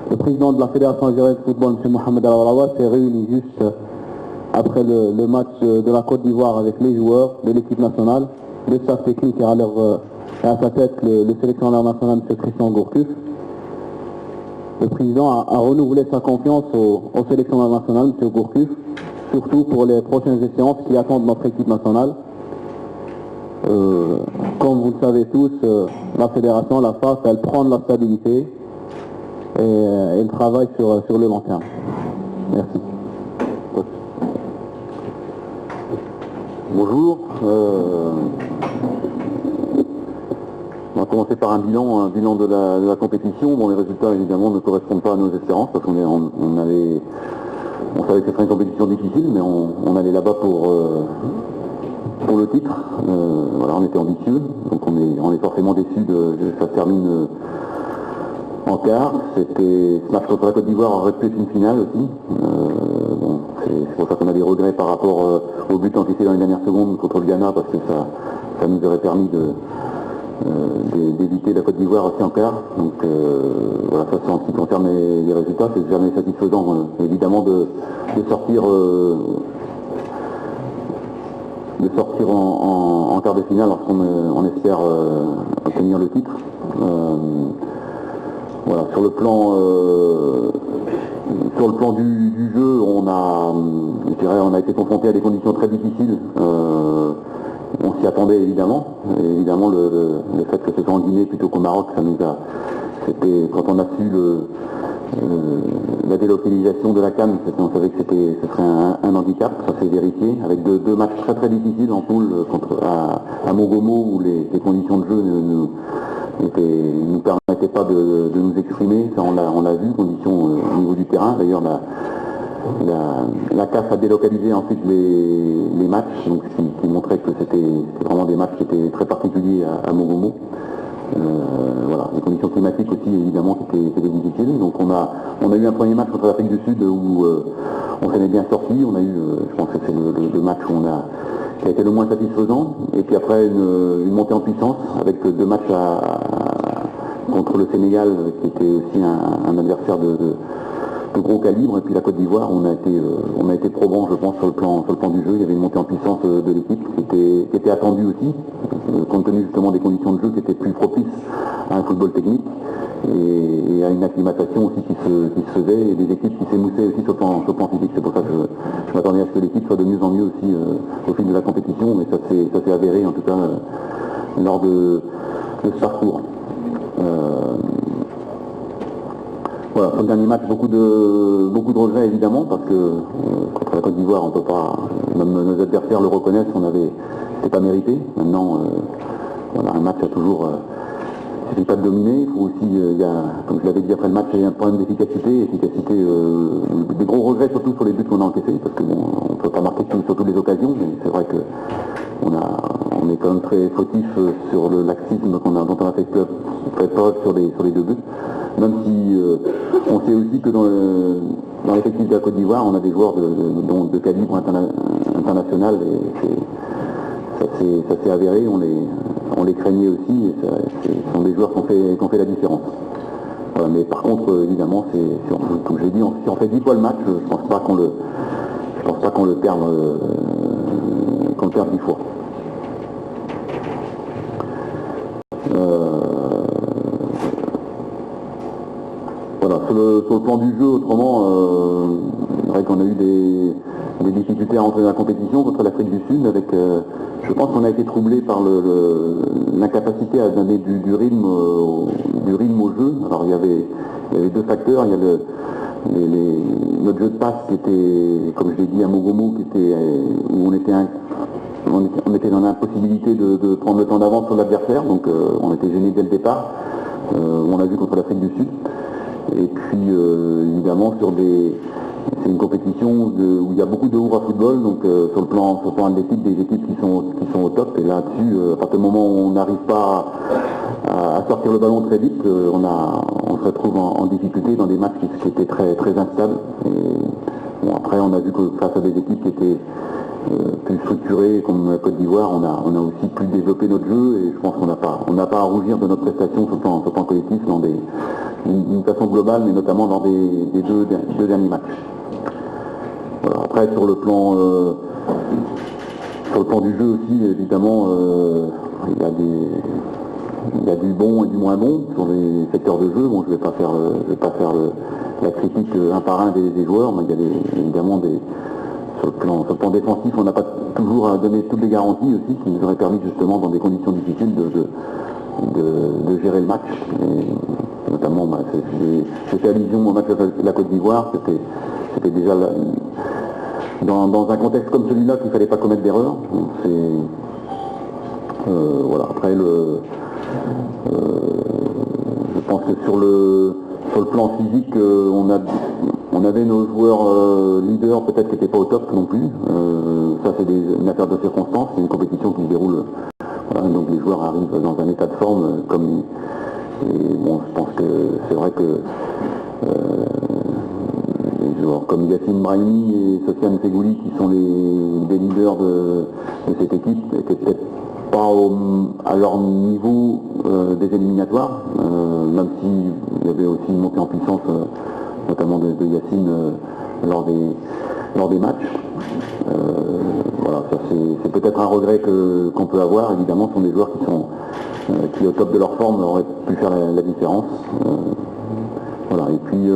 Le président de la Fédération algérienne de football, M. Mohamed Al-Awraoui, s'est réuni juste après le match de la Côte d'Ivoire avec les joueurs de l'équipe nationale, le staff technique et à sa tête le sélectionneur national, M. Christian Gourcuff. Le président a renouvelé sa confiance au sélectionneur national, M. Gourcuff, surtout pour les prochaines échéances qui attendent notre équipe nationale. Comme vous le savez tous, la fédération, la FAF, elle prend de la stabilité et elle travaille sur le long terme. Merci. Bonjour. On va commencer par un bilan de la compétition. Bon, les résultats évidemment ne correspondent pas à nos espérances parce qu'on savait que ce serait une compétition difficile, mais on allait là-bas pour le titre. Voilà, on était ambitieux, donc on est forcément déçus que ça se termine en quart. Ce match contre la Côte d'Ivoire aurait pu être une finale aussi. Bon, c'est pour ça qu'on a des regrets par rapport au but encaissé dans les dernières secondes contre le Ghana, parce que ça nous aurait permis d'éviter la Côte d'Ivoire aussi en quart. Donc voilà, ça c'est en ce qui concerne les résultats. C'est jamais satisfaisant évidemment de sortir en quart de finale lorsqu'on espère obtenir le titre. Voilà, sur le plan du jeu, on a été confronté à des conditions très difficiles. On s'y attendait évidemment. Et évidemment, le fait que ce soit en Guinée plutôt qu'au Maroc, c'était quand on a su la délocalisation de la CAN, on savait que ce serait un handicap. Ça s'est vérifié avec deux matchs très très difficiles en poule à Mogomo, où les conditions de jeu ne nous permettaient pas de nous exprimer. Ça, on l'a vu, conditions au niveau du terrain. D'ailleurs, la CAF a délocalisé ensuite les matchs, donc ce qui montrait que c'était vraiment des matchs qui étaient très particuliers à Mogomo. Voilà, les conditions climatiques aussi évidemment qui étaient difficiles. Donc on a eu un premier match contre l'Afrique du Sud où on s'en est bien sorti. On a eu, je pense que c'est le match qui a été le moins satisfaisant. Et puis après une montée en puissance avec deux matchs contre le Sénégal, qui était aussi un adversaire de gros calibre, et puis la Côte d'Ivoire, on a été probant, je pense, sur le plan du jeu. Il y avait une montée en puissance de l'équipe qui était attendue aussi, compte tenu justement des conditions de jeu qui étaient plus propices à un football technique et à une acclimatation aussi qui se faisait, et des équipes qui s'émoussaient aussi sur le plan physique. C'est pour ça que je m'attendais à ce que l'équipe soit de mieux en mieux aussi au fil de la compétition, mais ça s'est avéré en tout cas lors de ce parcours. Voilà, sur le dernier match, beaucoup de regrets évidemment, parce que contre la Côte d'Ivoire, on peut pas, même nos adversaires le reconnaissent, c'était pas mérité. Maintenant, voilà, un match a toujours, il ne suffit pas de dominer, il faut aussi, comme je l'avais dit après le match, il y a un problème d'efficacité, des gros regrets surtout sur les buts qu'on a encaissés, parce que bon, on ne peut pas marquer sur toutes les occasions, mais c'est vrai que on est quand même très fautif sur le laxisme dont on a fait preuve sur les deux buts. Même si on sait aussi que dans l'effectif de la Côte d'Ivoire, on a des joueurs de calibre international, et ça s'est avéré, on les craignait aussi, et ce sont des joueurs qui ont fait la différence. Voilà, mais par contre, évidemment, comme je l'ai dit, si on fait 10 fois le match, je ne pense pas qu'on le perde 10 fois. Voilà, sur le plan du jeu, autrement, c'est vrai qu'on a eu des difficultés à entrer dans la compétition contre l'Afrique du Sud, avec, je pense qu'on a été troublé par l'incapacité à donner du rythme au jeu. Alors il y avait deux facteurs. Il y a notre jeu de passe qui était, comme je l'ai dit, à Mogomo, où on était dans l'impossibilité de prendre le temps d'avance sur l'adversaire, donc on était gêné dès le départ. On l'a vu contre l'Afrique du Sud. Et puis évidemment c'est une compétition où il y a beaucoup de à football, donc sur le plan athlétique, des équipes qui sont au top, et là-dessus, à partir du moment où on n'arrive pas à sortir le ballon très vite, on se retrouve en difficulté dans des matchs qui étaient très, très instables. Et bon, après on a vu que face à des équipes qui étaient plus structurées comme la Côte d'Ivoire, on a aussi plus développé notre jeu, et je pense qu'on n'a pas à rougir de notre prestation sur le plan collectif dans d'une façon globale, mais notamment lors des deux derniers matchs. Voilà. Après, sur le plan du jeu aussi, évidemment, il y a du bon et du moins bon sur les secteurs de jeu. Bon, je vais pas faire la critique un par un des joueurs, mais il y a évidemment sur le plan défensif, on n'a pas toujours donné toutes les garanties aussi, ce qui nous aurait permis justement dans des conditions difficiles de gérer le match. Et notamment, j'ai fait allusion au match de la Côte d'Ivoire, c'était déjà dans un contexte comme celui-là qu'il ne fallait pas commettre d'erreur. Voilà. Après, je pense que sur le plan physique, on avait nos joueurs leaders peut-être qui n'étaient pas au top non plus. Ça, c'est une affaire de circonstances, c'est une compétition qui se déroule. Voilà, donc les joueurs arrivent dans un état de forme et bon, je pense que c'est vrai que les joueurs comme Yassine Brahimi et Sofiane Fegouli, qui sont des leaders de cette équipe, étaient peut-être pas à leur niveau des éliminatoires, même s'il y avait aussi une montée en puissance, notamment de Yassine lors des matchs. Voilà, ça c'est peut-être un regret qu'on peut avoir. Évidemment, ce sont des joueurs qui au top de leur forme auraient pu faire la différence. Voilà. Et puis,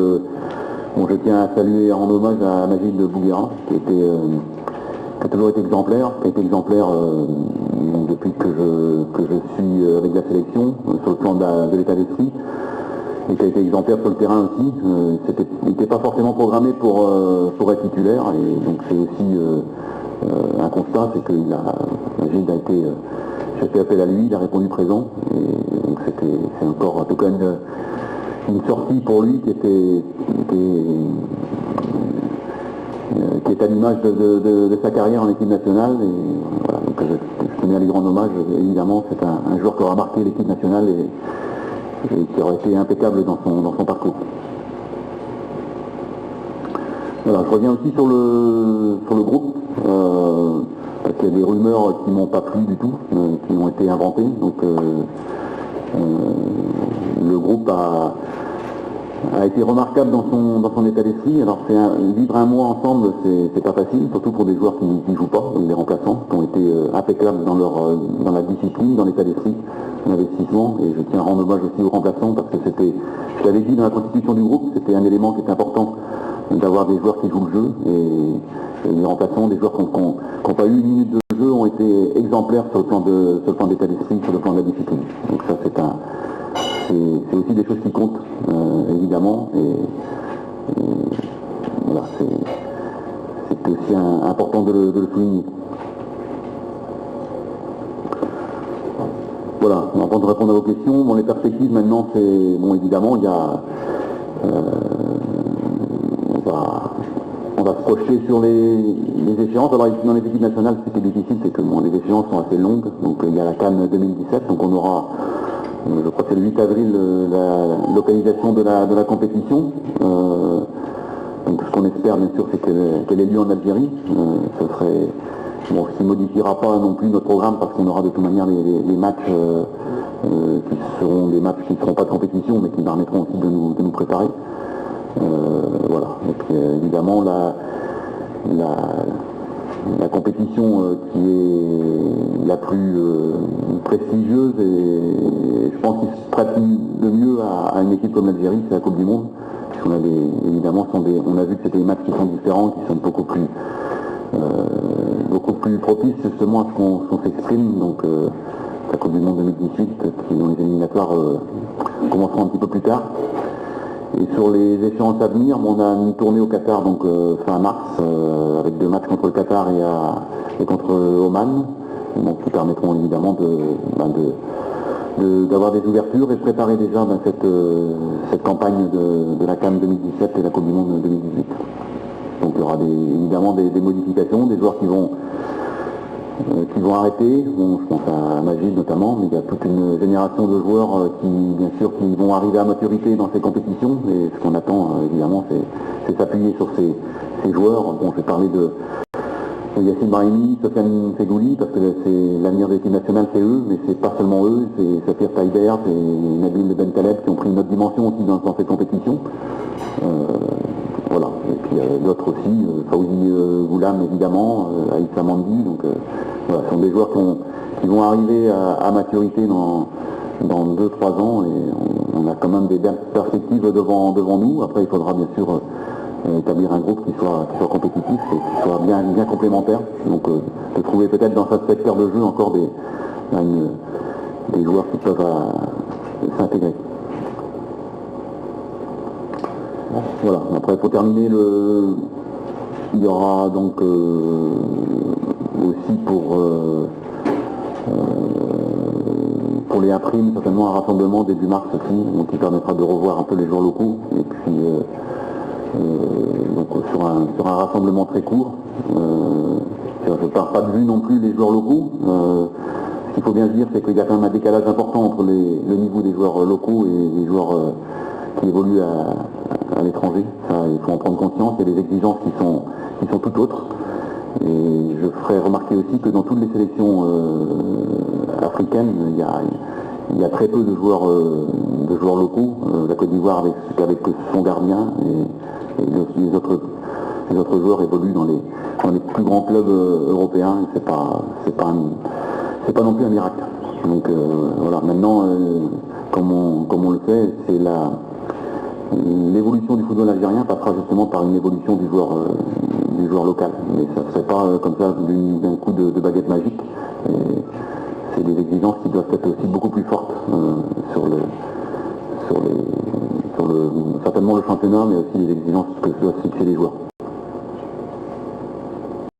bon, je tiens à saluer en hommage à Magid Bouguera, qui a toujours été exemplaire, depuis que je suis avec la sélection, sur le plan de l'état d'esprit, et qui a été exemplaire sur le terrain aussi. Il n'était pas forcément programmé pour être titulaire, et donc c'est aussi un constat, c'est que Magid j'ai fait appel à lui, il a répondu présent, et donc c'est encore en tout cas une sortie pour lui qui est à l'image de sa carrière en équipe nationale. Et voilà, donc je tenais à lui rendre hommage. Évidemment, c'est un joueur qui aura marqué l'équipe nationale et qui aurait été impeccable dans son parcours. Voilà, je reviens aussi sur le groupe, parce qu'il y a des rumeurs qui m'ont pas plu du tout, qui ont été inventées. Donc le groupe a été remarquable dans son état d'esprit. Alors vivre un mois ensemble, c'est pas facile, surtout pour des joueurs qui ne jouent pas, les remplaçants, qui ont été impeccables dans la discipline, dans l'état d'esprit, l'investissement. Et je tiens à rendre hommage aussi aux remplaçants, parce que je l'avais dit dans la constitution du groupe, c'était un élément qui est important, d'avoir des joueurs qui jouent le jeu, et les remplaçants, des joueurs qui n'ont pas eu une minute de jeu, ont été exemplaires sur le plan d'état d'esprit, sur le plan de la discipline. Donc ça, c'est aussi des choses qui comptent, évidemment, et voilà, c'est aussi important de le souligner. Voilà, avant de répondre à vos questions, bon, les perspectives maintenant, c'est, bon, évidemment, il y a, on va se projeter sur les échéances. Alors dans les équipes nationales, ce qui est difficile, c'est que les échéances sont assez longues, donc il y a la CAN 2017, donc on aura, je crois que c'est le 8 avril, la localisation de la compétition. Donc ce qu'on espère bien sûr, c'est qu'elle ait lieu en Algérie. Ce serait, bon, ce qui ne modifiera pas non plus notre programme, parce qu'on aura de toute manière les matchs qui seront des matchs qui ne seront pas de compétition, mais qui permettront aussi de nous préparer. Voilà. Et puis évidemment la compétition qui est la plus prestigieuse, et je pense qu'il se prête le mieux à une équipe comme l'Algérie, c'est la Coupe du Monde. Puisqu'on a évidemment, on a vu que c'était des matchs qui sont différents, qui sont beaucoup plus propices justement à ce qu'on s'exprime. Donc la Coupe du Monde 2018, qui dans les éliminatoires commenceront un petit peu plus tard. Et sur les échéances à venir, on a une tournée au Qatar, donc fin mars, avec 2 matchs contre le Qatar et contre Oman, donc qui permettront évidemment d'avoir des ouvertures et de préparer déjà cette campagne de la CAN 2017 et la Coupe du Monde 2018. Donc il y aura évidemment des modifications, des joueurs qui vont arrêter. Bon, je pense à Magid notamment, mais il y a toute une génération de joueurs qui vont arriver à maturité dans ces compétitions, et ce qu'on attend évidemment, c'est s'appuyer sur ces joueurs. Bon, je vais parler Yassine Brahimi, Sofiane Fegouli, parce que c'est l'avenir de l'équipe nationale, c'est eux, mais c'est pas seulement eux, c'est Safir Taïber, c'est Nabil Bentaleb qui ont pris une autre dimension aussi dans cette compétition. Voilà, et puis d'autres aussi, Fawzi Goulam évidemment, Aïssa Samandi, donc voilà, ce sont des joueurs qui vont arriver à maturité dans 2-3 ans, et on a quand même des belles perspectives devant nous. Après il faudra bien sûr établir un groupe qui soit compétitif et qui soit bien complémentaire, donc de trouver peut-être dans ce secteur de jeu encore des joueurs qui peuvent s'intégrer. Voilà, après pour terminer, il y aura donc aussi pour les A-primes certainement un rassemblement début mars aussi, donc qui permettra de revoir un peu les joueurs locaux, et puis donc sur un rassemblement très court. Je ne pars pas de vue non plus les joueurs locaux. Ce qu'il faut bien se dire, c'est qu'il y a quand même un décalage important entre le niveau des joueurs locaux et les joueurs qui évoluent à l'étranger. Ça, il faut en prendre conscience. Il y a des exigences qui sont tout autres. Et je ferai remarquer aussi que dans toutes les sélections africaines, il y a très peu de joueurs locaux. La Côte d'Ivoire avec son gardien, et les autres joueurs évoluent dans les plus grands clubs européens. C'est pas non plus un miracle. Donc voilà. Maintenant, comme on le sait, c'est l'évolution du football algérien passera justement par une évolution du joueur local. Mais ça ne serait pas comme ça d'un coup de baguette magique. C'est des exigences qui doivent être aussi beaucoup plus fortes sur certainement le championnat, mais aussi les exigences que doivent fixer les joueurs.